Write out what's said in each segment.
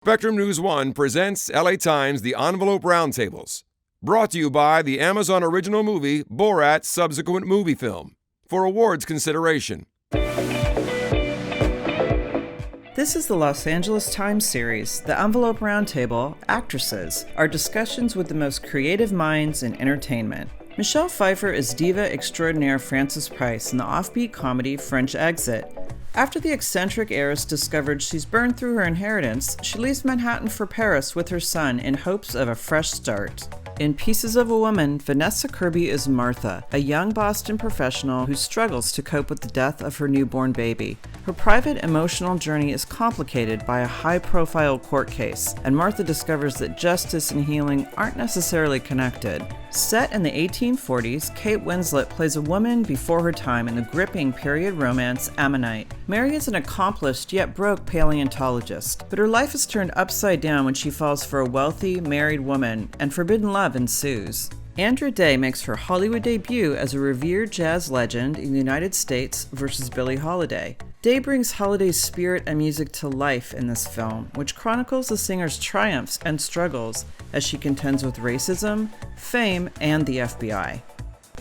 Spectrum News 1 presents LA Times The Envelope Roundtables. Brought to you by the Amazon original movie Borat's subsequent movie film. For awards consideration. This is the Los Angeles Times series, The Envelope Roundtable, Actresses, our discussions with the most creative minds in entertainment. Michelle Pfeiffer is diva extraordinaire Frances Price in the offbeat comedy French Exit. After the eccentric heiress discovered she's burned through her inheritance, she leaves Manhattan for Paris with her son in hopes of a fresh start. In Pieces of a Woman, Vanessa Kirby is Martha, a young Boston professional who struggles to cope with the death of her newborn baby. Her private emotional journey is complicated by a high-profile court case, and Martha discovers that justice and healing aren't necessarily connected. Set in the 1840s, Kate Winslet plays a woman before her time in the gripping period romance Ammonite. Mary is an accomplished yet broke paleontologist, but her life is turned upside down when she falls for a wealthy, married woman, and forbidden love ensues. Andra Day makes her Hollywood debut as a revered jazz legend in the United States versus Billie Holiday. Day brings Holiday's spirit and music to life in this film, which chronicles the singer's triumphs and struggles as she contends with racism, fame, and the FBI.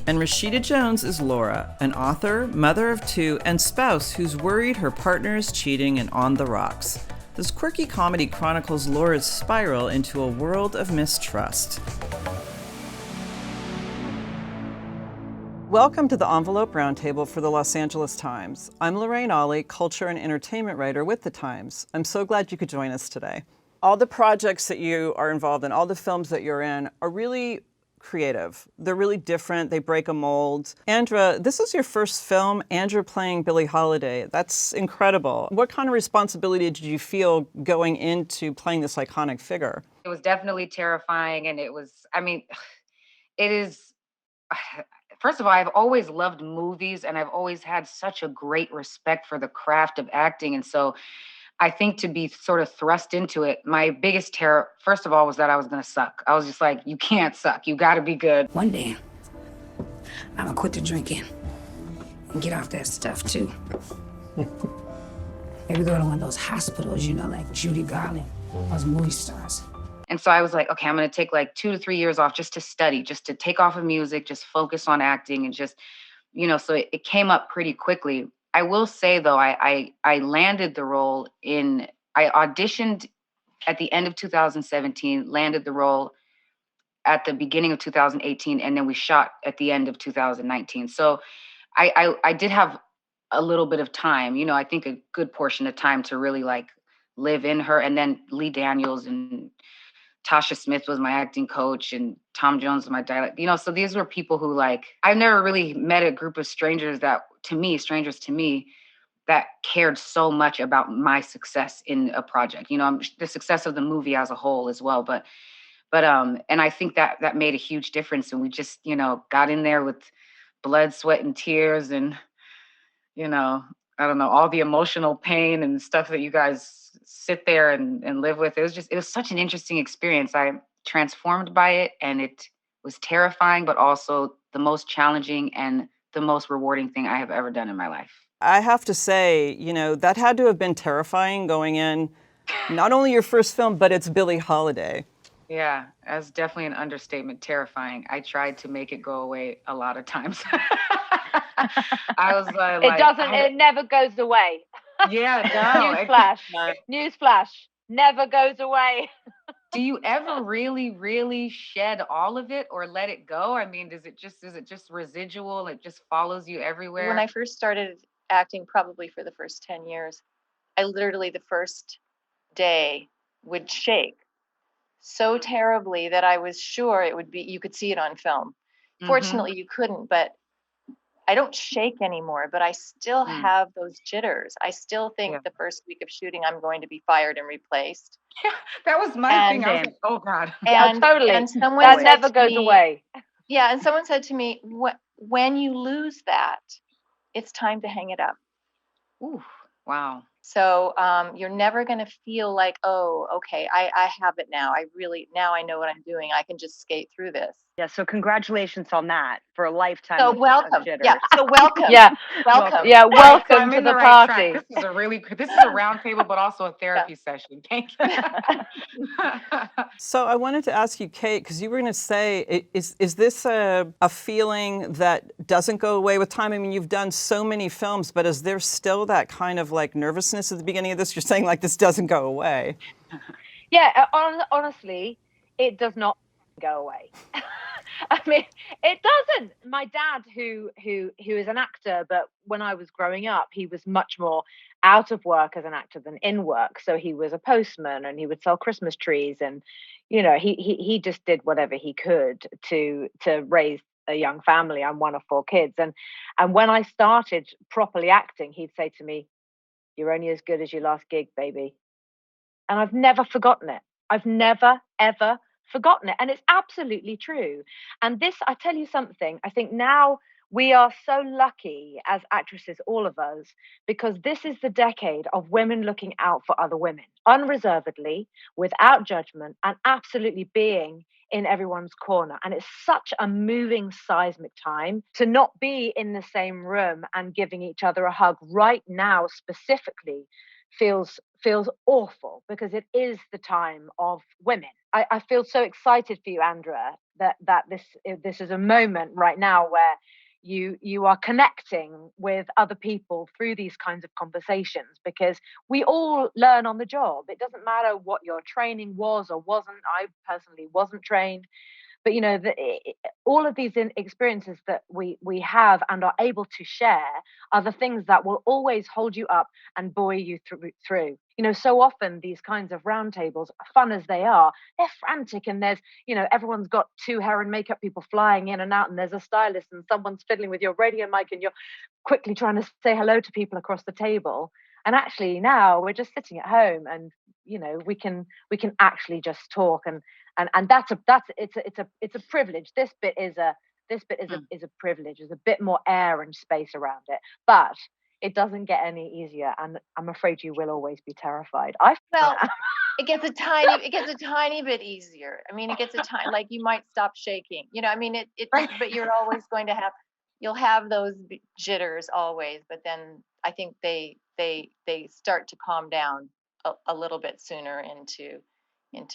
And Rashida Jones is Laura, an author, mother of two, and spouse who's worried her partner is cheating and on the rocks. This quirky comedy chronicles Laura's spiral into a world of mistrust. Welcome to the Envelope Roundtable for the Los Angeles Times. I'm Lorraine Ollie, culture and entertainment writer with the Times. I'm so glad you could join us today. All the projects that you are involved in, all the films that you're in, are really creative. They're really different. They break a mold. Andra, this is your first film, Andra playing Billie Holiday. That's incredible. What kind of responsibility did you feel going into playing this iconic figure? It was definitely terrifying, and it is, first of all, I've always loved movies, and I've always had such a great respect for the craft of acting. And so I think to be sort of thrust into it, my biggest terror, first of all, was that I was going to suck. I was just like, you can't suck. You got to be good. One day, I'm going to quit the drinking and get off that stuff, too. Maybe go to one of those hospitals, like Judy Garland, those movie stars. And so I was like, okay, I'm going to take like 2 to 3 years off just to study, just to take off of music, just focus on acting and just, so it came up pretty quickly. I will say, though, I landed the role I auditioned at the end of 2017, landed the role at the beginning of 2018, and then we shot at the end of 2019. So I did have a little bit of time, I think a good portion of time to really like live in her. And then Lee Daniels and Tasha Smith was my acting coach, and Tom Jones was my dialect. So these were people who I've never really met a group of strangers to me, that cared so much about my success in a project. The success of the movie as a whole as well. But and I think that made a huge difference. And we just, got in there with blood, sweat, and tears, and I don't know, all the emotional pain and stuff that you guys sit there and live with. It was such an interesting experience. I'm transformed by it, and it was terrifying, but also the most challenging and the most rewarding thing I have ever done in my life. I have to say, that had to have been terrifying going in, not only your first film, but it's Billie Holiday. Yeah, that's definitely an understatement, terrifying. I tried to make it go away a lot of times. I was it never goes away. Yeah, no. Newsflash, never goes away. Do you ever really, really shed all of it or let it go? I mean, is it just residual? It just follows you everywhere? When I first started acting, probably for the first 10 years, I literally the first day would shake so terribly that I was sure you could see it on film. Mm-hmm. Fortunately, you couldn't, but I don't shake anymore, but I still have those jitters. I still think the first week of shooting, I'm going to be fired and replaced. Yeah, that was my thing. I was like, oh God. And totally. And someone that never goes away. Yeah. And someone said to me, when you lose that, it's time to hang it up. Ooh, wow. So you're never going to feel like, oh, okay, I have it now. Now I know what I'm doing. I can just skate through this. Yeah, so congratulations on that for a lifetime So of welcome. jitters. Yeah, so welcome. Yeah. Welcome. Yeah, So welcome I'm to in the right party. track. This is a round table, but also a therapy session. Thank you. So I wanted to ask you, Kate, because you were going to say, is this a feeling that doesn't go away with time? I mean, you've done so many films, but is there still that kind of like nervousness at the beginning of this? You're saying like this doesn't go away. Yeah, honestly, it does not go away. I mean, it doesn't. My dad, who is an actor, but when I was growing up, he was much more out of work as an actor than in work. So he was a postman and he would sell Christmas trees, and he just did whatever he could to raise a young family. I'm one of 4 kids, and when I started properly acting, he'd say to me, "You're only as good as your last gig, baby." And I've never forgotten it. I've never, ever forgotten it. And it's absolutely true. And this, I tell you something, I think now we are so lucky as actresses, all of us, because this is the decade of women looking out for other women, unreservedly, without judgment, and absolutely being in everyone's corner. And it's such a moving, seismic time to not be in the same room and giving each other a hug right now, specifically, feels awful, because it is the time of women. I feel so excited for you, Andra, that this is a moment right now where you are connecting with other people through these kinds of conversations, because we all learn on the job. It doesn't matter what your training was or wasn't. I personally wasn't trained, but all of these experiences that we have and are able to share are the things that will always hold you up and buoy you through. So often these kinds of roundtables, fun as they are, they're frantic, and there's everyone's got 2 hair and makeup people flying in and out, and there's a stylist, and someone's fiddling with your radio mic, and you're quickly trying to say hello to people across the table. And actually now we're just sitting at home, and we can actually just talk, and that's a privilege. This bit is a privilege. There's a bit more air and space around it, but it doesn't get any easier, and I'm afraid you will always be terrified. It gets a tiny bit easier. I mean, it gets like you might stop shaking. I mean, but you're always going to you'll have those jitters always, but then I think they start to calm down a little bit sooner into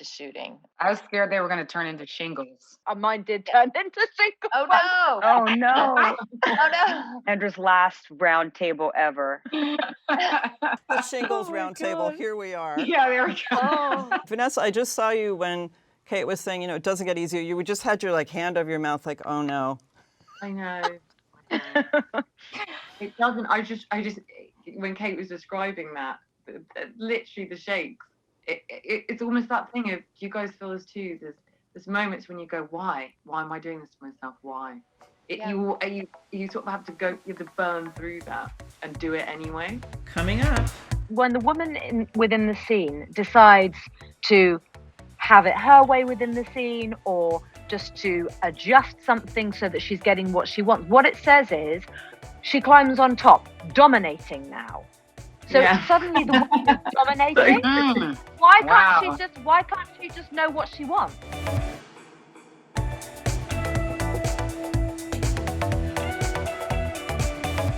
shooting. I was scared they were going to turn into shingles. Mine did turn into shingles. Oh no! Oh no! Oh no! Andra's last round table ever. The shingles round table, here we are. Yeah, there we go. Vanessa, I just saw you when Kate was saying, it doesn't get easier. You just had your hand over your mouth like, oh no. I know. It doesn't. I just when Kate was describing that, literally the shakes. It's almost that thing of, do you guys feel this too? There's moments when you go, why am I doing this to myself? Why? You sort of have to burn through that and do it anyway. Coming up. When the woman within the scene decides to have it her way within the scene, or just to adjust something so that she's getting what she wants, what it says is she climbs on top, dominating now. So suddenly the woman is dominating. Why can't she just know what she wants?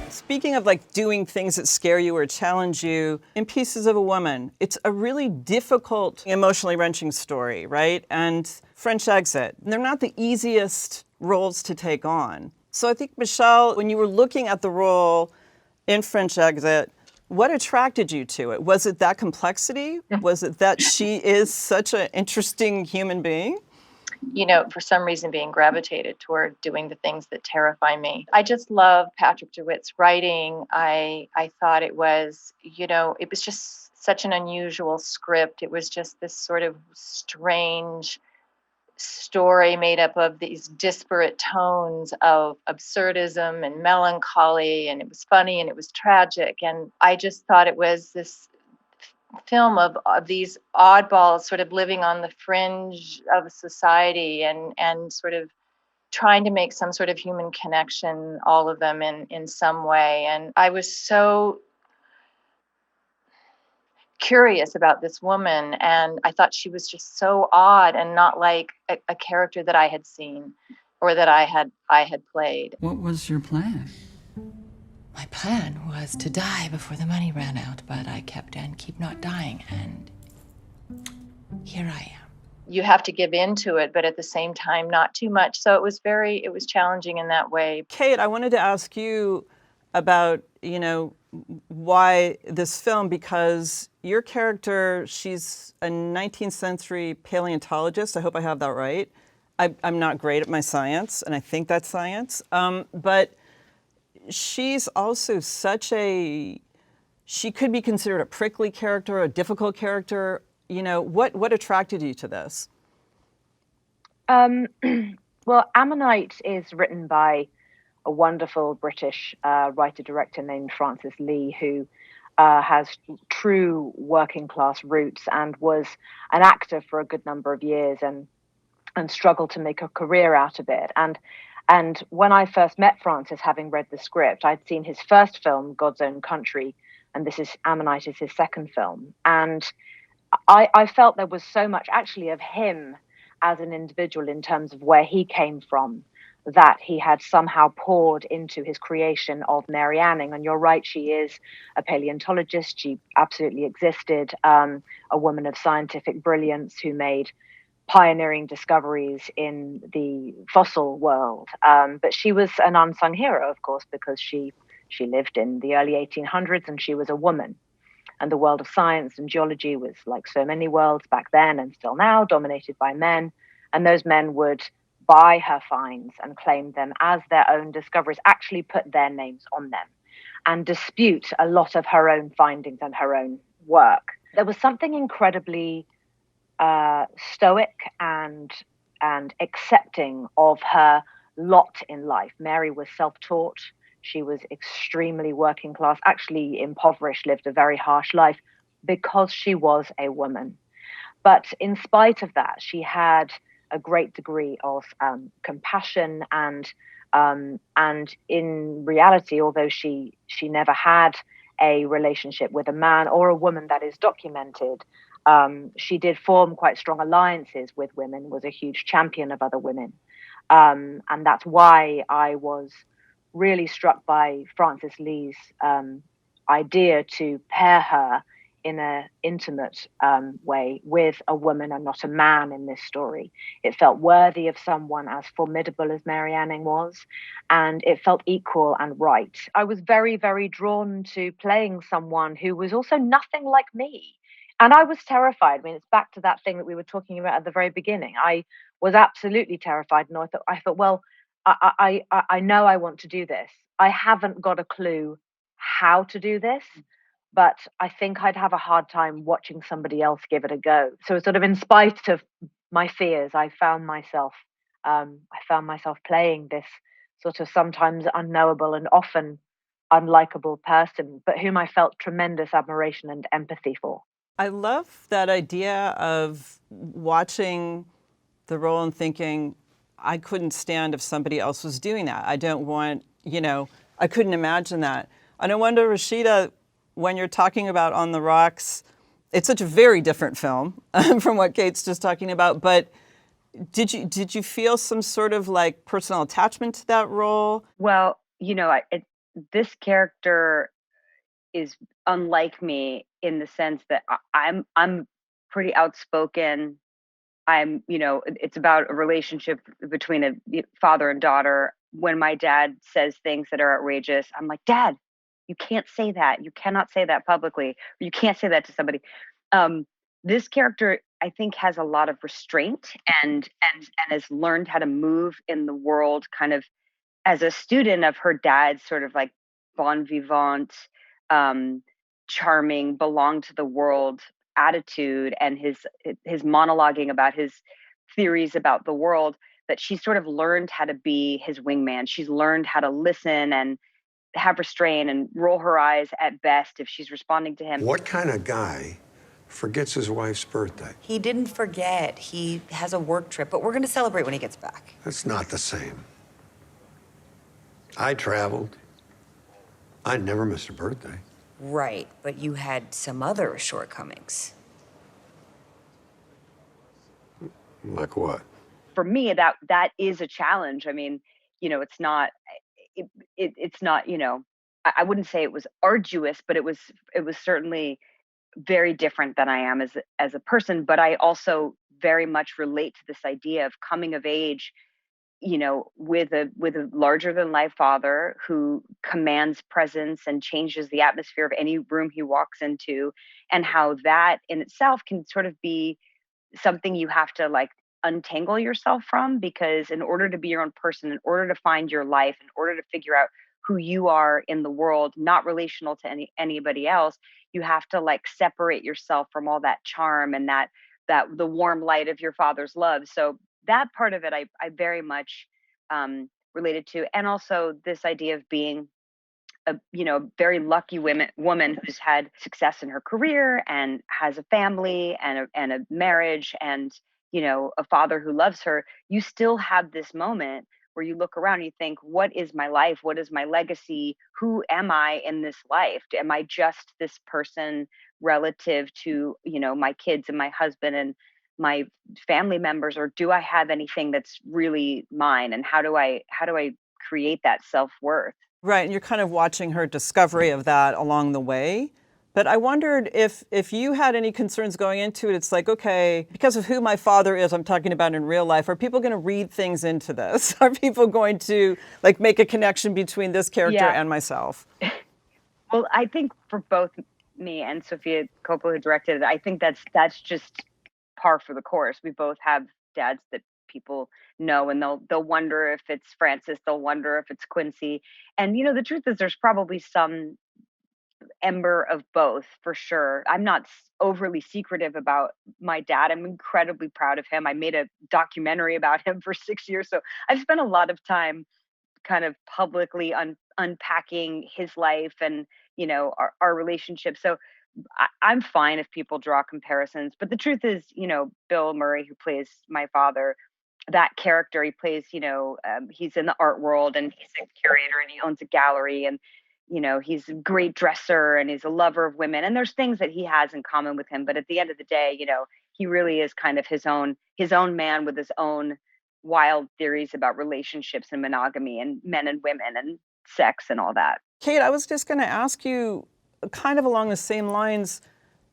Speaking of doing things that scare you or challenge you, in Pieces of a Woman, it's a really difficult, emotionally wrenching story, right? And French Exit, they're not the easiest roles to take on. So I think, Michelle, when you were looking at the role in French Exit, what attracted you to it? Was it that complexity? Was it that she is such an interesting human being? For some reason being gravitated toward doing the things that terrify me. I just love Patrick DeWitt's writing. I thought it was, it was just such an unusual script. It was just this sort of strange story made up of these disparate tones of absurdism and melancholy, and it was funny and it was tragic. And I just thought it was this film of these oddballs sort of living on the fringe of society and sort of trying to make some sort of human connection, all of them in some way. And I was so curious about this woman, and I thought she was just so odd and not like a character that I had seen or that I had played. What was your plan? My plan was to die before the money ran out, but I kept and keep not dying, and here I am. You have to give in to it, but at the same time, not too much. So it was challenging in that way. Kate, I wanted to ask you about, why this film, because your character, she's a 19th century paleontologist. I hope I have that right. I'm not great at my science, and I think that's science. But she's also she could be considered a prickly character, a difficult character. What attracted you to this? Well, Ammonite is written by a wonderful British writer-director named Francis Lee, who has true working class roots and was an actor for a good number of years and struggled to make a career out of it. And when I first met Francis, having read the script, I'd seen his first film, God's Own Country, and Ammonite is his second film. And I felt there was so much actually of him as an individual in terms of where he came from, that he had somehow poured into his creation of Mary Anning. And you're right, she is a paleontologist. She absolutely existed, a woman of scientific brilliance who made pioneering discoveries in the fossil world. But she was an unsung hero, of course, because she lived in the early 1800s and she was a woman. And the world of science and geology was, like so many worlds back then and still now, dominated by men. And those men would buy her finds and claim them as their own discoveries, actually put their names on them and dispute a lot of her own findings and her own work. There was something incredibly stoic and accepting of her lot in life. Mary was self-taught. She was extremely working class, actually impoverished, lived a very harsh life because she was a woman. But in spite of that, she had a great degree of compassion and in reality, although she never had a relationship with a man or a woman that is documented, she did form quite strong alliances with women, was a huge champion of other women. And that's why I was really struck by Francis Lee's idea to pair her in an intimate way with a woman and not a man in this story. It felt worthy of someone as formidable as Mary Anning was, and it felt equal and right. I was very, very drawn to playing someone who was also nothing like me. And I was terrified. I mean, it's back to that thing that we were talking about at the very beginning. I was absolutely terrified. And I thought, well, I know I want to do this. I haven't got a clue how to do this, but I think I'd have a hard time watching somebody else give it a go. So sort of in spite of my fears, I found myself playing this sort of sometimes unknowable and often unlikable person, but whom I felt tremendous admiration and empathy for. I love that idea of watching the role and thinking, I couldn't stand if somebody else was doing that. I don't want, I couldn't imagine that. And I wonder, Rashida, when you're talking about On the Rocks, it's such a very different film from what Kate's just talking about, but did you feel some sort of like personal attachment to that role? Well, this character is unlike me in the sense that I'm pretty outspoken. It's about a relationship between a father and daughter. When my dad says things that are outrageous, I'm like, Dad, you can't say that. You cannot say that publicly. Or you can't say that to somebody. This character, I think, has a lot of restraint and has learned how to move in the world kind of as a student of her dad's sort of like bon vivant, charming, belong to the world attitude and his monologuing about his theories about the world, that she sort of learned how to be his wingman. She's learned how to listen and have restraint and roll her eyes at best if she's responding to him. What kind of guy forgets his wife's birthday? He didn't forget. He has a work trip, but we're going to celebrate when he gets back. That's not the same. I traveled. I never missed a birthday. Right, but you had some other shortcomings. Like what? For me, that is a challenge. I mean, it's not, it's not, I wouldn't say it was arduous, but it was certainly very different than I am as a person. But I also very much relate to this idea of coming of age, with a larger than life father who commands presence and changes the atmosphere of any room he walks into, and how that in itself can sort of be something you have to like untangle yourself from, because in order to be your own person, in order to find your life, in order to figure out who you are in the world, not relational to anybody else, you have to like separate yourself from all that charm and that the warm light of your father's love. So that part of it I very much related to. And also this idea of being a very lucky woman who's had success in her career and has a family and a marriage and a father who loves her. You still have this moment where you look around and you think, what is my life? What is my legacy? Who am I in this life? Am I just this person relative to my kids and my husband and my family members, or do I have anything that's really mine? And how do I create that self-worth? Right, and you're kind of watching her discovery of that along the way. But I wondered if you had any concerns going into it. It's like, okay, because of who my father is, I'm talking about in real life, are people going to read things into this? Are people going to like make a connection between this character and myself? Well, I think for both me and Sofia Coppola, who directed it, I think that's just par for the course. We both have dads that people know, and they'll wonder if it's Francis, they'll wonder if it's Quincy. And the truth is there's probably some ember of both for sure. I'm not overly secretive about my dad. I'm incredibly proud of him. I made a documentary about him for 6 years. So I've spent a lot of time kind of publicly unpacking his life and, our relationship. So I'm fine if people draw comparisons. But the truth is, Bill Murray, who plays my father, that character he plays, he's in the art world and he's a curator and he owns a gallery and, he's a great dresser and he's a lover of women. And there's things that he has in common with him. But at the end of the day, he really is kind of his own man with his own wild theories about relationships and monogamy and men and women and sex and all that. Kate, I was just going to ask you kind of along the same lines,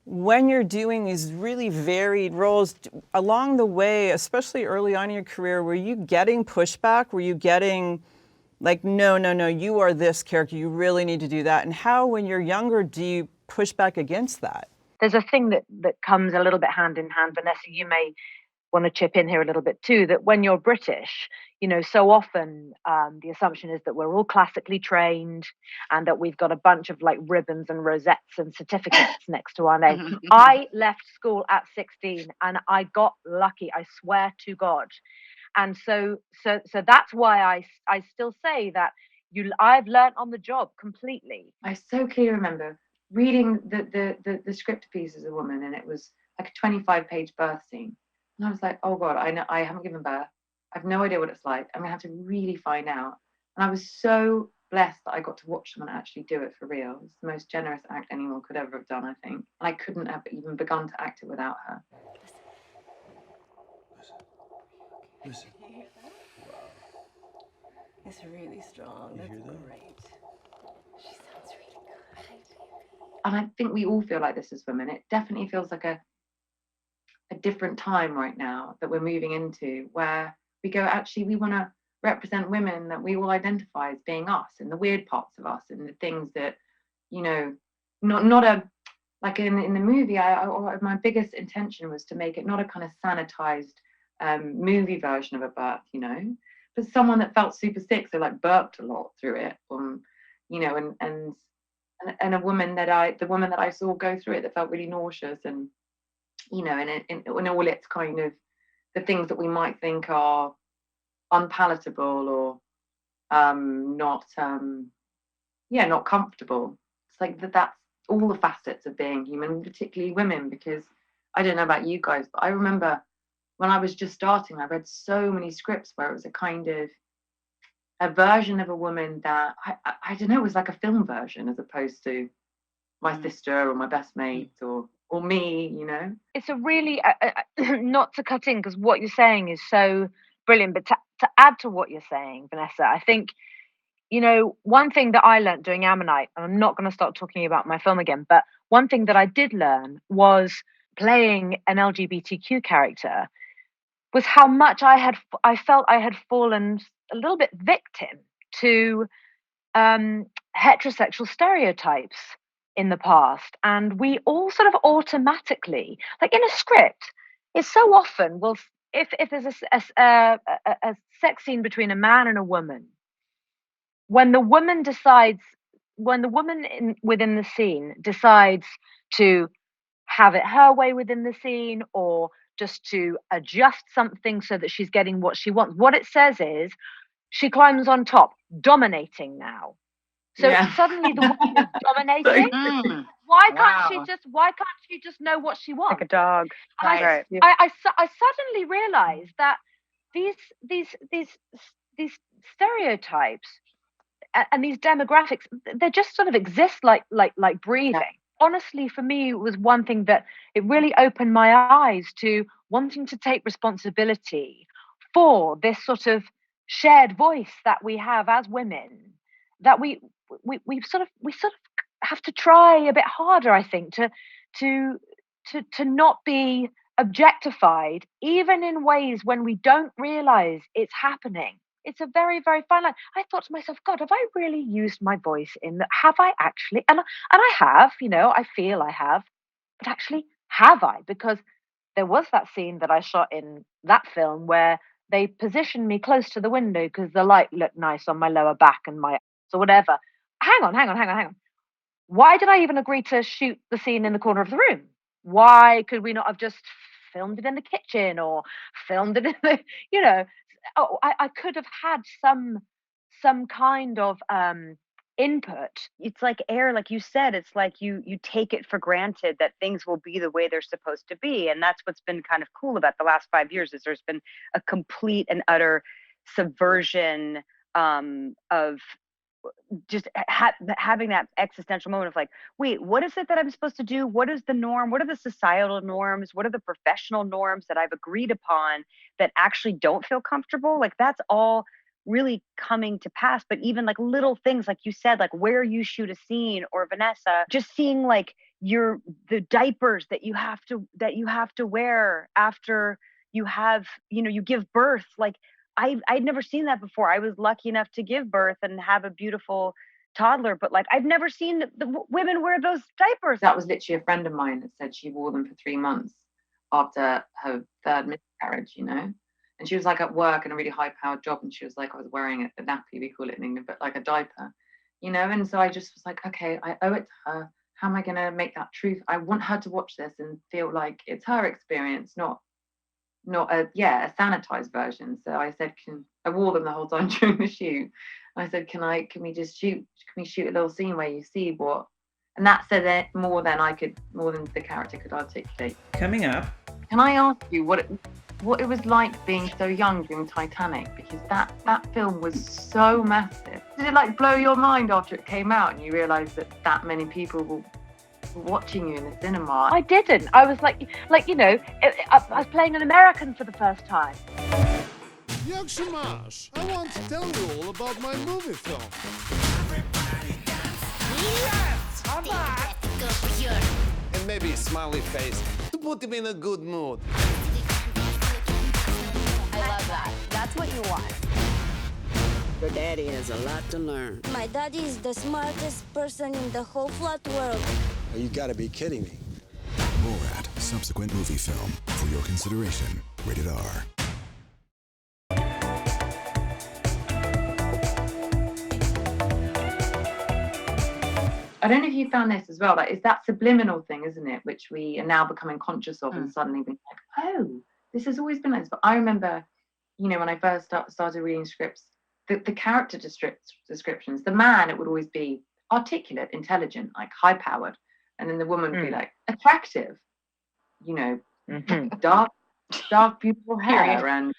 when you're doing these really varied roles along the way, especially early on in your career, were you getting pushback? Were you getting like, no, you are this character, you really need to do that? And how, when you're younger, do you push back against that? There's a thing that comes a little bit hand in hand. Vanessa, you may want to chip in here a little bit too, that when you're British, so often the assumption is that we're all classically trained and that we've got a bunch of like ribbons and rosettes and certificates next to our name. I left school at 16 and I got lucky, I swear to God. And so that's why I still say that I've learned on the job completely. I so clearly remember reading the script piece as a woman, and it was like a 25-page birth scene. And I was like, oh God, I know I haven't given birth. I have no idea what it's like. I'm gonna have to really find out. And I was so blessed that I got to watch someone actually do it for real. It's the most generous act anyone could ever have done, I think. And I couldn't have even begun to act it without her. Listen. It's really strong. That's great. She sounds really good. And I think we all feel like this as women. It definitely feels like a different time right now that we're moving into, where we go, actually, we want to represent women that we all identify as being us, and the weird parts of us, and the things that, not a, like in the movie, my biggest intention was to make it not a kind of sanitized movie version of a birth, but someone that felt super sick, so like burped a lot through it, and a woman the woman that I saw go through it that felt really nauseous, and in all its kind of the things that we might think are unpalatable or not comfortable. It's like that's all the facets of being human, particularly women, because I don't know about you guys, but I remember when I was just starting, I read so many scripts where it was a kind of a version of a woman that I don't know, was like a film version as opposed to my sister or my best mate or me, you know. It's a really not to cut in, because what you're saying is so brilliant, but to add to what you're saying, Vanessa, I think, you know, one thing that I learned doing Ammonite, and I'm not going to start talking about my film again, but one thing that I did learn was playing an LGBTQ character was how much I felt I had fallen a little bit victim to heterosexual stereotypes in the past. And we all sort of automatically, like in a script, it's so often, well, if there's a sex scene between a man and a woman, when the woman within the scene decides to have it her way within the scene, or just to adjust something so that she's getting what she wants, what it says is she climbs on top, dominating now. So suddenly the woman is dominating. Why can't she just know what she wants? Like a dog. Right. I suddenly realized that these stereotypes and these demographics, they just sort of exist like breathing. Honestly, for me, it was one thing that it really opened my eyes to wanting to take responsibility for this sort of shared voice that we have as women, that we sort of have to try a bit harder, I think, to not be objectified, even in ways when we don't realize it's happening. It's a very, very fine line. I thought to myself, God, have I really used my voice in that? Have I actually? And I have, you know, I feel I have, but actually, have I? Because there was that scene that I shot in that film where they positioned me close to the window because the light looked nice on my lower back and my or whatever. Hang on. Why did I even agree to shoot the scene in the corner of the room? Why could we not have just filmed it in the kitchen or filmed it in the, you know? Oh, I could have had some kind of input. It's like air, like you said. It's like you take it for granted that things will be the way they're supposed to be, and that's what's been kind of cool about the last 5 years. Is there's been a complete and utter subversion of just having that existential moment of like, wait, what is it that I'm supposed to do? What is the norm? What are the societal norms? What are the professional norms that I've agreed upon that actually don't feel comfortable? Like that's all really coming to pass. But even like little things, like you said, like where you shoot a scene, or Vanessa, just seeing like the diapers that you have to wear after you have, you know, you give birth. Like I'd never seen that before. I was lucky enough to give birth and have a beautiful toddler, but like I've never seen the women wear those diapers. That was literally a friend of mine that said she wore them for 3 months after her third miscarriage, you know. And she was like at work in a really high-powered job, and she was like, I was wearing a nappy, we call it in England, but like a diaper, you know. And so I just was like, okay, I owe it to her. How am I going to make that truth? I want her to watch this and feel like it's her experience, not a sanitized version. So I said, I wore them the whole time during the shoot. I said, can we shoot a little scene where you see what, and that said it more than the character could articulate. Coming up, can I ask you what it was like being so young during Titanic? Because that film was so massive. Did it like blow your mind after it came out and you realized that many people were watching you in the cinema? I didn't. I was like, you know, I was playing an American for the first time. Young Shamash, I want to tell you all about my movie film. Yes! I'm back! And maybe a smiley face to put him in a good mood. I love that. That's what you want. Your daddy has a lot to learn. My daddy is the smartest person in the whole flat world. Oh, you gotta be kidding me. Borat, subsequent movie film. For your consideration. Rated R. I don't know if you found this as well. Like, it's that subliminal thing, isn't it? Which we are now becoming conscious of and suddenly being like, oh, this has always been like this. But I remember, you know, when I first started reading scripts, the character descriptions, the man, it would always be articulate, intelligent, like high-powered. And then the woman would be like attractive, you know, dark, beautiful hair, and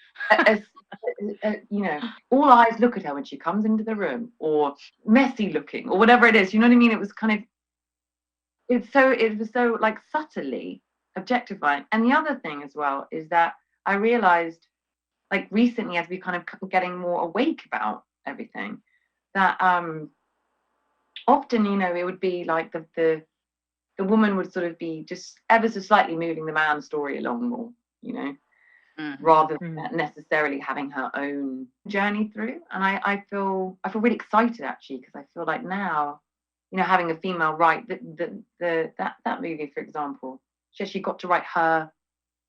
you know, all eyes look at her when she comes into the room, or messy looking, or whatever it is. You know what I mean? It was kind of, it was so like subtly objectifying. And the other thing as well is that I realized, like recently, as we kind of getting more awake about everything, that often, it would be like the woman would sort of be just ever so slightly moving the man's story along more, rather than necessarily having her own journey through. And I feel really excited actually, because I feel like now, having a female write that movie, for example, she actually got to write her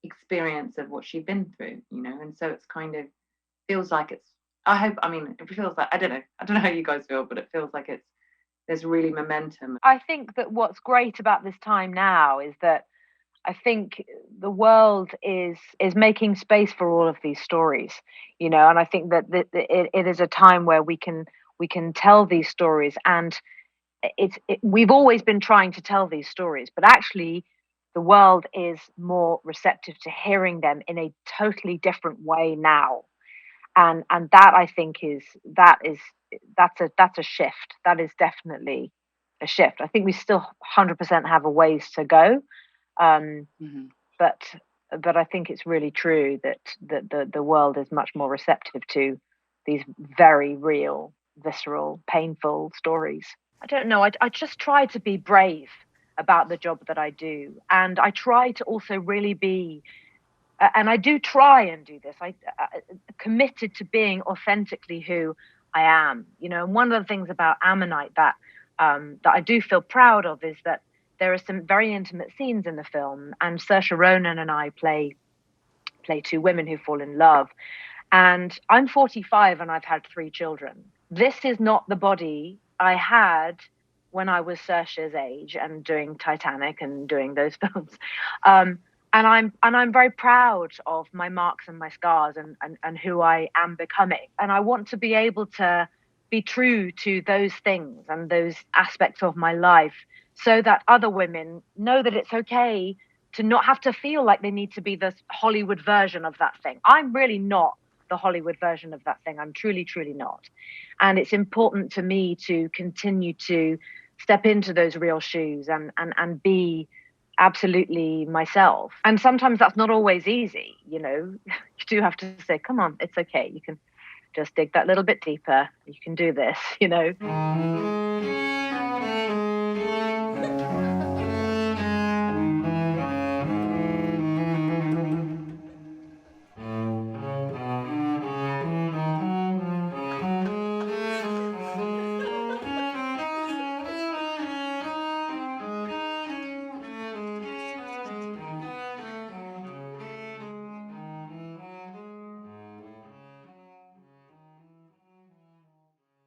experience of what she'd been through, and so it's kind of feels like it feels like, I don't know how you guys feel, but it feels like there's really momentum. I think that what's great about this time now is that I think the world is making space for all of these stories, and I think that it is a time where we can tell these stories, and we've always been trying to tell these stories, but actually the world is more receptive to hearing them in a totally different way now. And that I think that's a shift. That is definitely a shift. I think we still 100% have a ways to go. But I think it's really true that the world is much more receptive to these very real, visceral, painful stories. I don't know. I just try to be brave about the job that I do, and I try to also really be, and I do try and do this. I committed to being authentically who I am. And one of the things about Ammonite that I do feel proud of is that there are some very intimate scenes in the film, and Saoirse Ronan and I play two women who fall in love. And I'm 45 and I've had 3 children. This is not the body I had when I was Saoirse's age and doing Titanic and doing those films. And I'm very proud of my marks and my scars and who I am becoming. And I want to be able to be true to those things and those aspects of my life, so that other women know that it's okay to not have to feel like they need to be this Hollywood version of that thing. I'm really not the Hollywood version of that thing. I'm truly, truly not. And it's important to me to continue to step into those real shoes and be absolutely myself. And sometimes that's not always easy. You do have to say, come on, it's okay. You can just dig that little bit deeper. You can do this,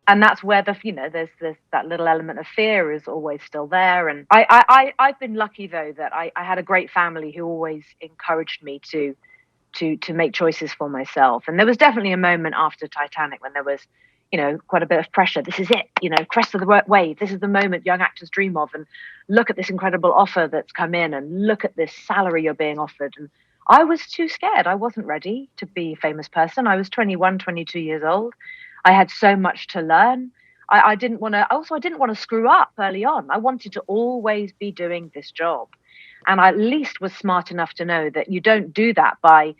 And that's where there's that little element of fear is always still there. And I've been lucky though that I had a great family who always encouraged me to make choices for myself. And there was definitely a moment after Titanic when there was, quite a bit of pressure. This is it, crest of the wave. This is the moment young actors dream of. And look at this incredible offer that's come in, and look at this salary you're being offered. And I was too scared. I wasn't ready to be a famous person. I was 21, 22 years old. I had so much to learn. I didn't want to screw up early on. I wanted to always be doing this job. And I at least was smart enough to know that you don't do that by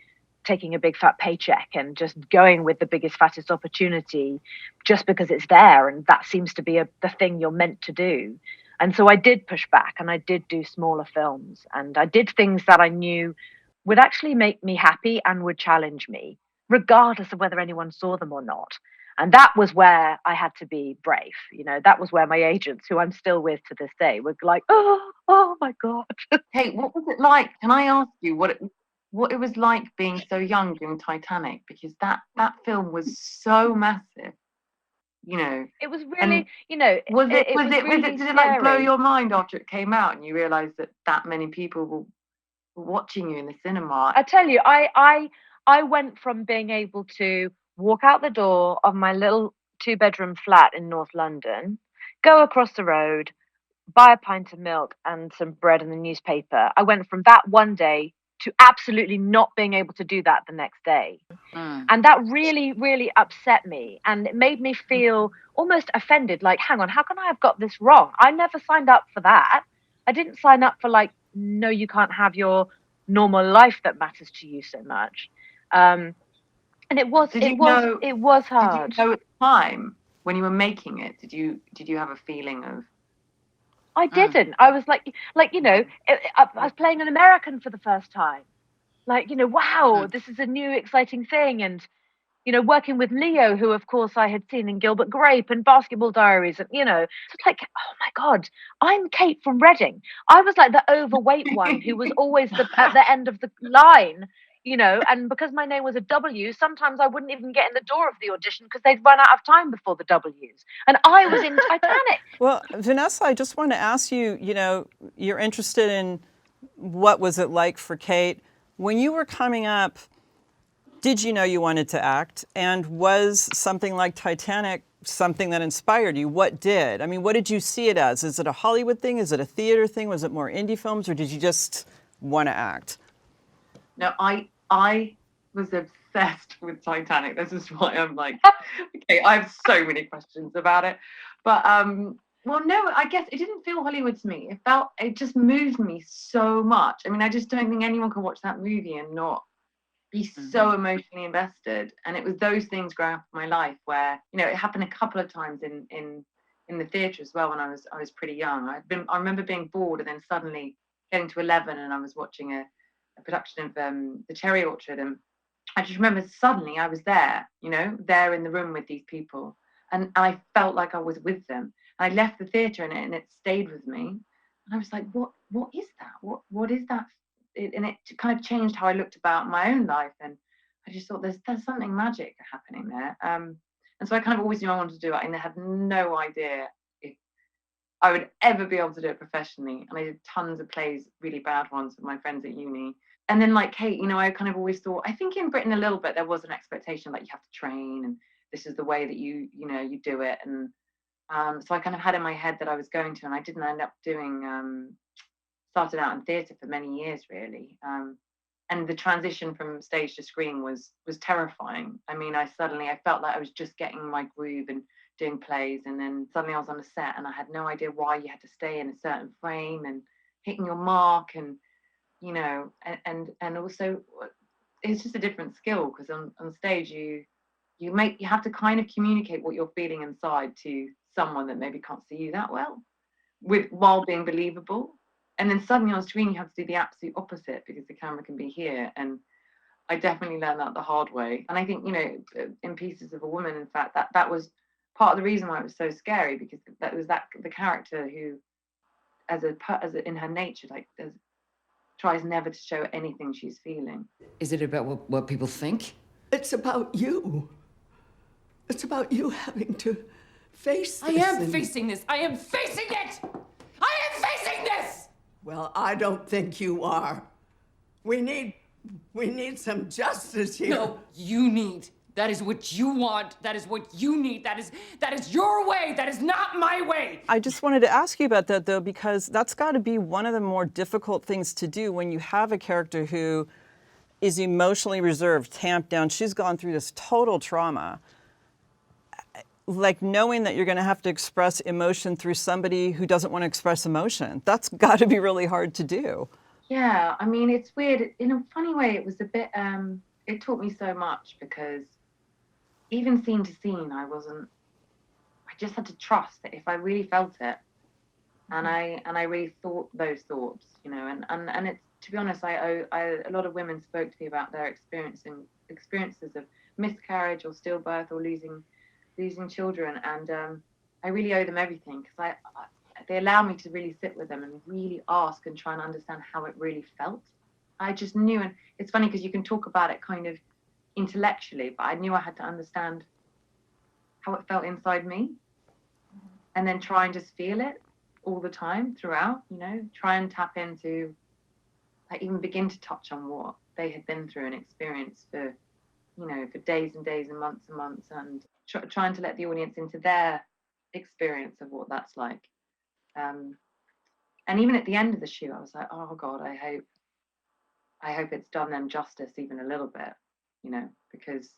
taking a big fat paycheck and just going with the biggest, fattest opportunity just because it's there. And that seems to be the thing you're meant to do. And so I did push back, and I did do smaller films, and I did things that I knew would actually make me happy and would challenge me, regardless of whether anyone saw them or not. And that was where I had to be brave. That was where my agents, who I'm still with to this day, were like, oh my God. Hey, what was it like? Can I ask you what it was like being so young during Titanic? Because that film was so massive, It was really, did it like blow your mind after it came out and you realized that many people were watching you in the cinema? I tell you, I went from being able to walk out the door of my little 2-bedroom flat in North London, go across the road, buy a pint of milk and some bread and the newspaper. I went from that one day to absolutely not being able to do that the next day. And that really, really upset me. And it made me feel almost offended, like, hang on, how can I have got this wrong? I never signed up for that. I didn't sign up for like, no, you can't have your normal life that matters to you so much. And it was Did you hard. know at the time when you were making it? Did you have a feeling of? I didn't. I was like I was playing an American for the first time. Like, wow, this is a new exciting thing. And, working with Leo, who of course I had seen in Gilbert Grape and Basketball Diaries, and, so it's like, oh my God, I'm Kate from Reading. I was like the overweight one who was always at the end of the line, and because my name was a W, sometimes I wouldn't even get in the door of the audition because they'd run out of time before the W's. And I was in Titanic. Well, Vanessa, I just want to ask you, you're interested in what was it like for Kate when you were coming up. Did you know you wanted to act? And was something like Titanic something that inspired you? What did? I mean, what did you see it as? Is it a Hollywood thing? Is it a theater thing? Was it more indie films, or did you just want to act? No, I was obsessed with Titanic. This is why I'm like, okay, I have so many questions about it. But well, no, I guess it didn't feel Hollywood to me. It just moved me so much. I mean, I just don't think anyone can watch that movie and not be so emotionally invested. And it was those things growing up in my life where, it happened a couple of times in the theatre as well when I was pretty young. I remember being bored and then suddenly getting to 11 and I was watching a production of The Cherry Orchard, and I just remember suddenly I was there, there in the room with these people, and I felt like I was with them. And I left the theatre and it stayed with me, and I was like, what is that? What is that? And it kind of changed how I looked about my own life, and I just thought there's something magic happening there. And so I kind of always knew I wanted to do it, and I had no idea if I would ever be able to do it professionally. And I did tons of plays, really bad ones, with my friends at uni. And then like Kate, I kind of always thought, I think in Britain a little bit, there was an expectation like you have to train and this is the way that you do it. And so I kind of had in my head that I was going to, and I didn't end up doing, started out in theatre for many years, really. And the transition from stage to screen was terrifying. I mean, I felt like I was just getting my groove and doing plays, and then suddenly I was on a set and I had no idea why you had to stay in a certain frame and hitting your mark, and and also it's just a different skill, because on stage you have to kind of communicate what you're feeling inside to someone that maybe can't see you that well, while being believable. And then suddenly on screen you have to do the absolute opposite because the camera can be here. And I definitely learned that the hard way. And I think, in Pieces of a Woman, in fact, that was part of the reason why it was so scary, because that was the character who, as in her nature, tries never to show anything she's feeling. Is it about what people think? It's about you. It's about you having to face this. I am facing this. I am facing it! I am facing this! Well, I don't think you are. We need some justice here. No, you need. That is what you want. That is what you need. That is your way. That is not my way. I just wanted to ask you about that, though, because that's got to be one of the more difficult things to do when you have a character who is emotionally reserved, tamped down. She's gone through this total trauma. Like, knowing that you're going to have to express emotion through somebody who doesn't want to express emotion, that's got to be really hard to do. Yeah, I mean, it's weird. In a funny way, it was a bit, it taught me so much, because even scene to scene, I just had to trust that if I really felt it, and I really thought those thoughts, and it's, to be honest, a lot of women spoke to me about their experiences of miscarriage or stillbirth or losing children, and I really owe them everything, because they allow me to really sit with them and really ask and try and understand how it really felt. I just knew, and it's funny because you can talk about it kind of intellectually, but I knew I had to understand how it felt inside me, and then try and just feel it all the time throughout, try and tap into, like, even begin to touch on what they had been through and experienced for days and days and months, and trying to let the audience into their experience of what that's like. And even at the end of the shoot, I was like, oh God, I hope it's done them justice even a little bit, because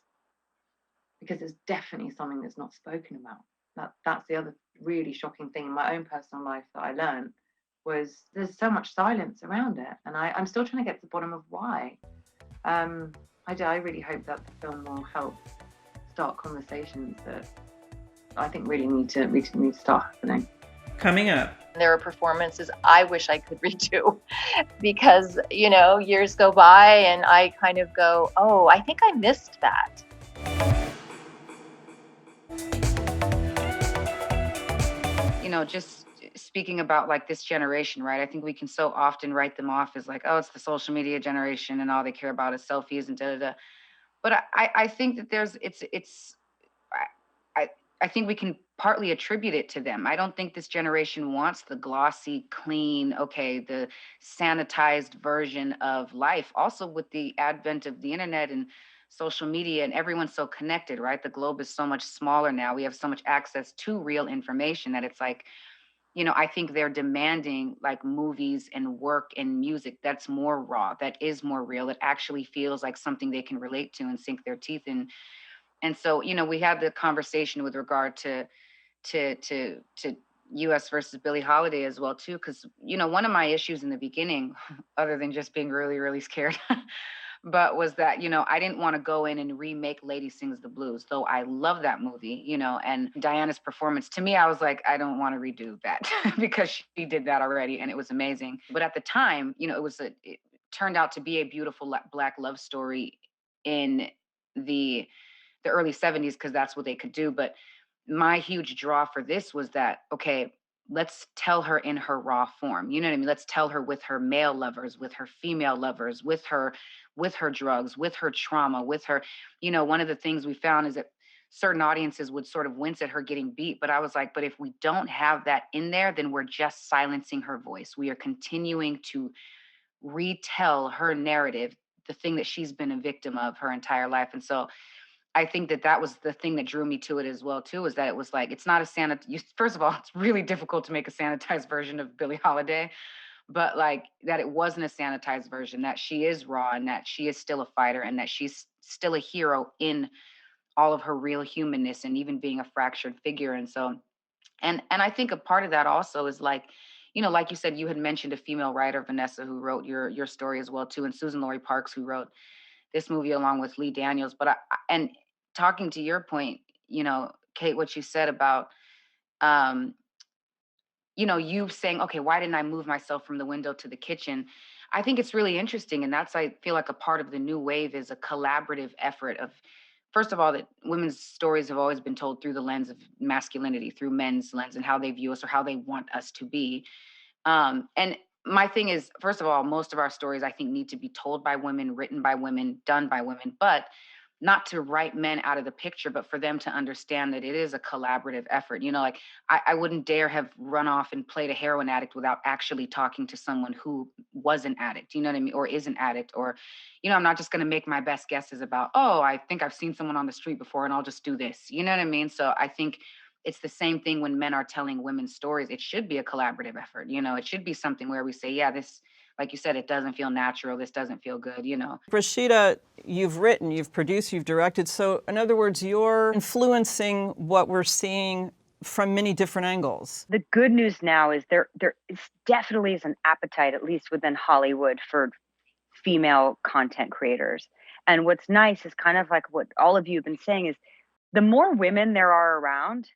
it's definitely something that's not spoken about. That's the other really shocking thing in my own personal life that I learned, there's so much silence around it, and I'm still trying to get to the bottom of why. I really hope that the film will help start conversations that I think really need to start happening. Coming up. There are performances I wish I could redo because, years go by and I kind of go, oh, I think I missed that. Just speaking about like this generation, right? I think we can so often write them off as like, oh, it's the social media generation and all they care about is selfies and da da da. But I think that I think we can partly attribute it to them. I don't think this generation wants the glossy, clean, okay, the sanitized version of life. Also, with the advent of the internet and social media and everyone's so connected, right? The globe is so much smaller now. We have so much access to real information that it's like, I think they're demanding like movies and work and music that's more raw, that is more real, that actually feels like something they can relate to and sink their teeth in. And so, we had the conversation with regard to US versus Billie Holiday as well too, because one of my issues in the beginning, other than just being really, really scared, but was that, I didn't want to go in and remake Lady Sings the Blues, though I love that movie, and Diana's performance. To me, I was like, I don't want to redo that because she did that already and it was amazing. But at the time, it turned out to be a beautiful Black love story in the early 70s because that's what they could do. But my huge draw for this was that, okay, let's tell her in her raw form. You know what I mean? Let's tell her with her male lovers, with her female lovers, with her drugs, with her trauma, with her, one of the things we found is that certain audiences would sort of wince at her getting beat. But I was like, but if we don't have that in there, then we're just silencing her voice. We are continuing to retell her narrative, the thing that she's been a victim of her entire life. And so I think that was the thing that drew me to it as well too, is that it was like, it's not first of all, it's really difficult to make a sanitized version of Billie Holiday, but like that it wasn't a sanitized version, that she is raw and that she is still a fighter and that she's still a hero in all of her real humanness and even being a fractured figure. And so, and I think a part of that also is like, like you said, you had mentioned a female writer, Vanessa, who wrote your story as well too, and Susan Laurie Parks, who wrote this movie along with Lee Daniels. But and talking to your point, Kate, what you said about, you saying, okay, why didn't I move myself from the window to the kitchen? I think it's really interesting. And I feel like a part of the new wave is a collaborative effort of, first of all, that women's stories have always been told through the lens of masculinity, through men's lens and how they view us or how they want us to be. And my thing is, first of all, most of our stories, I think, need to be told by women, written by women, done by women, but not to write men out of the picture, but for them to understand that it is a collaborative effort. Like I wouldn't dare have run off and played a heroin addict without actually talking to someone who was an addict, you know what I mean? Or is an addict, or, I'm not just going to make my best guesses about, oh, I think I've seen someone on the street before and I'll just do this. You know what I mean? So I think it's the same thing when men are telling women's stories. It should be a collaborative effort. It should be something where we say, yeah, this, like you said, it doesn't feel natural. This doesn't feel good, Rashida, you've written, you've produced, you've directed. So in other words, you're influencing what we're seeing from many different angles. The good news now is there is definitely is an appetite, at least within Hollywood, for female content creators. And what's nice is kind of like what all of you have been saying is the more women there are around,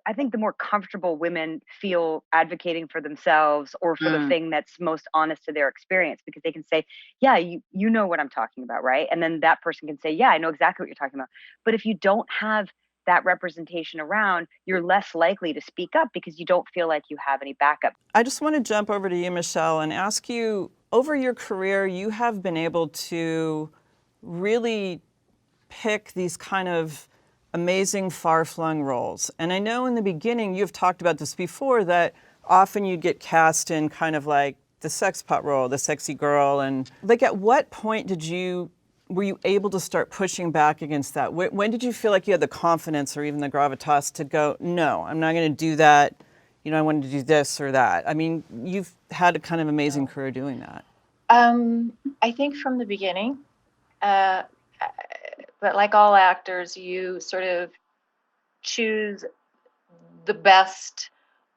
I think the more comfortable women feel advocating for themselves or for the thing that's most honest to their experience, because they can say, yeah, you know what I'm talking about, right? And then that person can say, yeah, I know exactly what you're talking about. But if you don't have that representation around, you're less likely to speak up because you don't feel like you have any backup. I just want to jump over to you, Michelle, and ask you, over your career, you have been able to really pick these kind of amazing far-flung roles. And I know in the beginning, you've talked about this before, that often you'd get cast in kind of like the sex pot role, the sexy girl. And like, at what point were you able to start pushing back against that? When did you feel like you had the confidence or even the gravitas to go, no, I'm not going to do that. I wanted to do this or that. I mean, you've had a kind of amazing career doing that. I think from the beginning, but like all actors, you sort of choose the best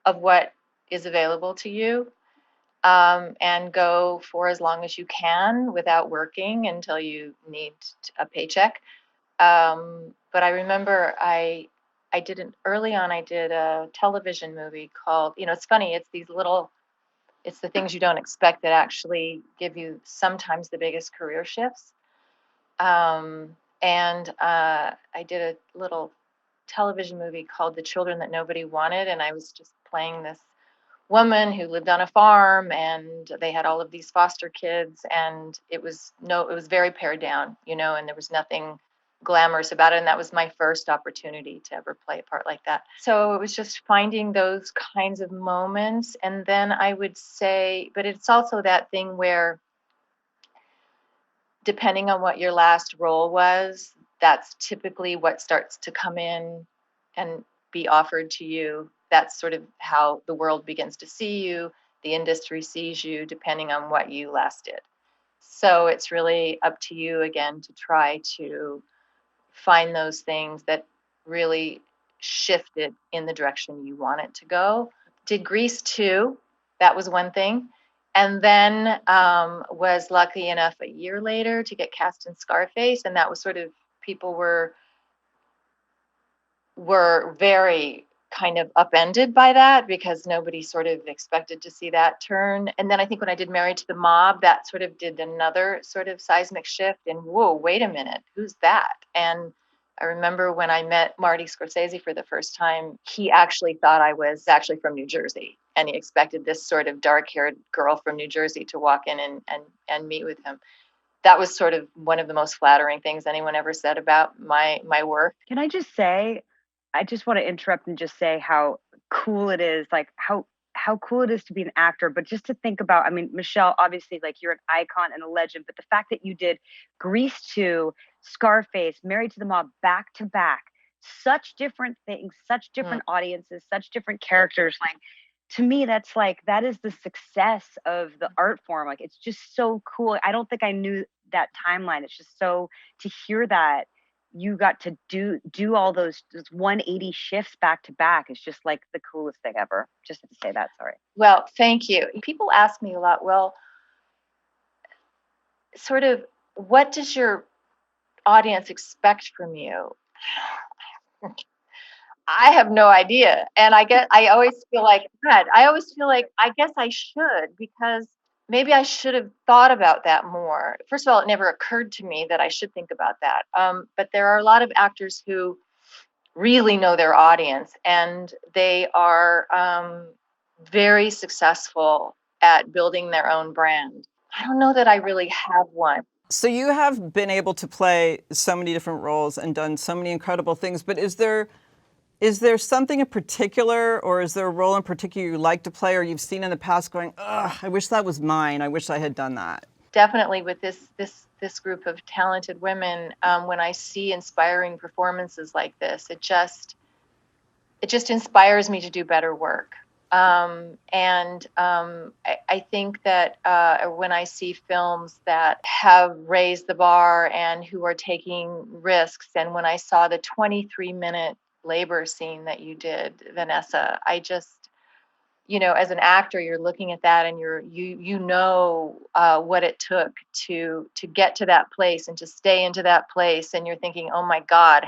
of what is available to you. and go for as long as you can without working until you need a paycheck. But I remember I did a television movie called, it's funny, it's the things you don't expect that actually give you sometimes the biggest career shifts. And I did a little television movie called The Children That Nobody Wanted, and I was just playing this woman who lived on a farm, and they had all of these foster kids, and it was very pared down, and there was nothing glamorous about it, and that was my first opportunity to ever play a part like that. So it was just finding those kinds of moments. And then I would say, but it's also that thing where, depending on what your last role was, that's typically what starts to come in and be offered to you. That's sort of how the world begins to see you, the industry sees you, depending on what you last did. So it's really up to you again to try to find those things that really shifted in the direction you want it to go. Did Grease 2, that was one thing. And then was lucky enough a year later to get cast in Scarface. And that was sort of, people were very kind of upended by that, because nobody sort of expected to see that turn. And then I think when I did Married to the Mob, that sort of did another sort of seismic shift, and whoa, wait a minute, who's that? And I remember when I met Marty Scorsese for the first time, he actually thought I was actually from New Jersey, and he expected this sort of dark-haired girl from New Jersey to walk in and meet with him. That was sort of one of the most flattering things anyone ever said about my work. Can I just say, I just want to interrupt and just say how cool it is, like how cool it is to be an actor, but just to think about, I mean, Michelle, obviously, like, you're an icon and a legend, but the fact that you did Grease 2, Scarface, Married to the Mob, back to back, such different things, such different audiences, such different characters, like, to me, that is the success of the art form. Like, it's just so cool. I don't think I knew that timeline. It's just so, to hear that you got to do all those 180 shifts back to back is just like the coolest thing ever. Just to say that, sorry. Well, thank you. People ask me a lot, well, sort of, what does your audience expect from you? I have no idea. And I always feel like, I guess I should, because maybe I should have thought about that more. First of all, it never occurred to me that I should think about that. But there are a lot of actors who really know their audience, and they are very successful at building their own brand. I don't know that I really have one. So you have been able to play so many different roles and done so many incredible things, but is there something in particular, or is there a role in particular you like to play, or you've seen in the past going, ugh, I wish that was mine, I wish I had done that? Definitely with this group of talented women, when I see inspiring performances like this, it just inspires me to do better work. I think that when I see films that have raised the bar and who are taking risks, and when I saw the 23-minute labor scene that you did, Vanessa, I just, as an actor, you're looking at that and you know what it took to get to that place and to stay into that place, and you're thinking, oh my God,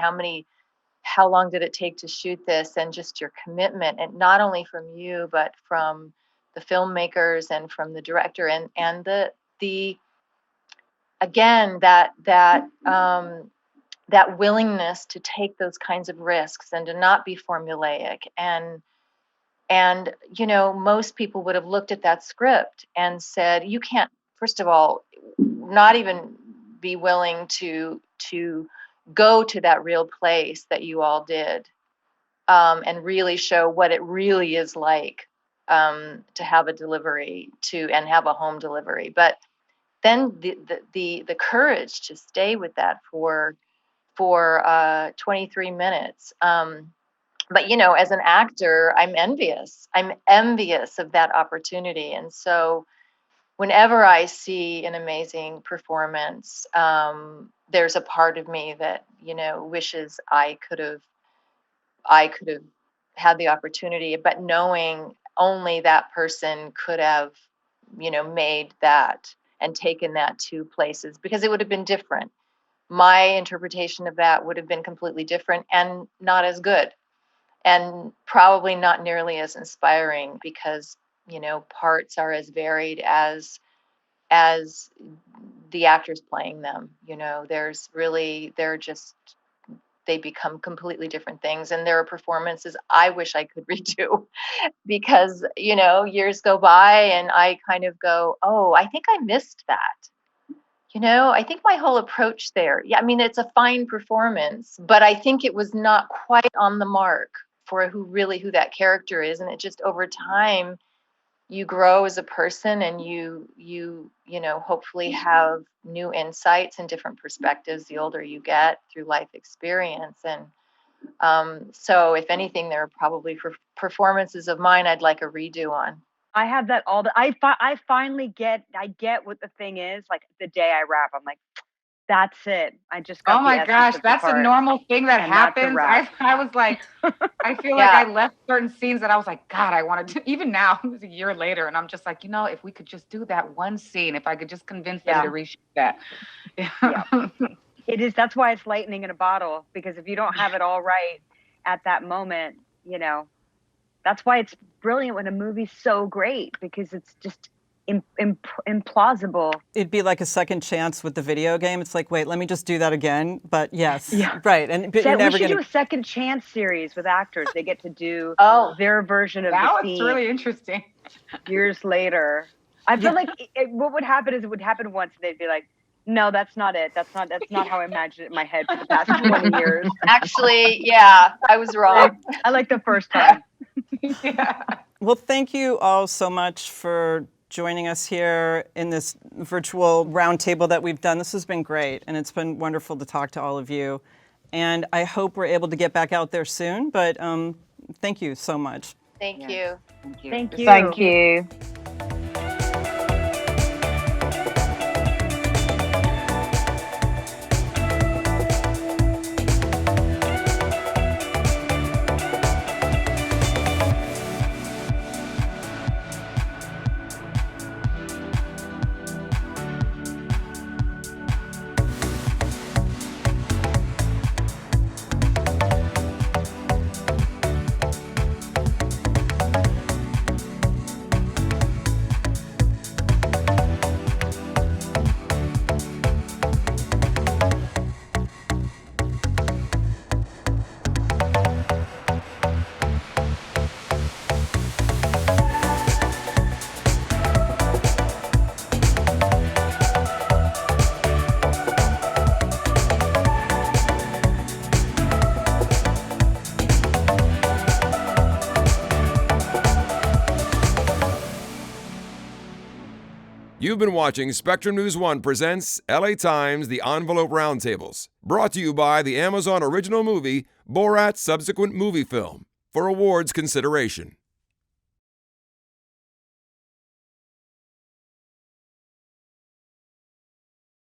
how long did it take to shoot this? And just your commitment, and not only from you, but from the filmmakers and from the director, and the again, that willingness to take those kinds of risks and to not be formulaic. And most people would have looked at that script and said, you can't, first of all, not even be willing to go to that real place that you all did, and really show what it really is like to have a delivery and have a home delivery. But then the courage to stay with that for 23 minutes. But as an actor, I'm envious of that opportunity. And so whenever I see an amazing performance, there's a part of me that, wishes I could have had the opportunity, but knowing only that person could have made that and taken that to places, because it would have been different. My interpretation of that would have been completely different and not as good, and probably not nearly as inspiring, because parts are as varied as the actors playing them. They become completely different things, and there are performances I wish I could redo, because years go by and I kind of go, oh, I think I missed that. I think my whole approach there, yeah, I mean, it's a fine performance, but I think it was not quite on the mark for who that character is. And it just, over time, you grow as a person, and you hopefully have new insights and different perspectives the older you get through life experience. And so if anything, there are probably performances of mine I'd like a redo on. I have that I finally get what the thing is. Like, the day I wrap, I'm like, that's it. I just got Oh my gosh, that's a normal thing that happens. I was like, I feel like I left certain scenes that I was like, God, I wanted to, even now, it was a year later, and I'm just like, if we could just do that one scene, if I could just convince them to reshoot that. Yeah. It is. That's why it's lightning in a bottle, because if you don't have it all right at that moment, that's why it's brilliant when a movie's so great, because it's just implausible. It'd be like a second chance with the video game. It's like, wait, let me just do that again. But yes, right. And but you're never we should do a second chance series with actors. They get to do their version of the scene. That was really interesting. Years later, I feel like what would happen is it would happen once, and they'd be like, no, that's not it. That's not how I imagined it in my head for the past 20 years. Actually, yeah, I was wrong. I like the first time. Well, thank you all so much for joining us here in this virtual roundtable that we've done. This has been great, and it's been wonderful to talk to all of you. And I hope we're able to get back out there soon, but thank you so much. Thank you. Thank you. Thank you. Thank you. You've been watching Spectrum News 1 presents LA Times The Envelope Roundtables, brought to you by the Amazon original movie Borat subsequent movie film, for awards consideration.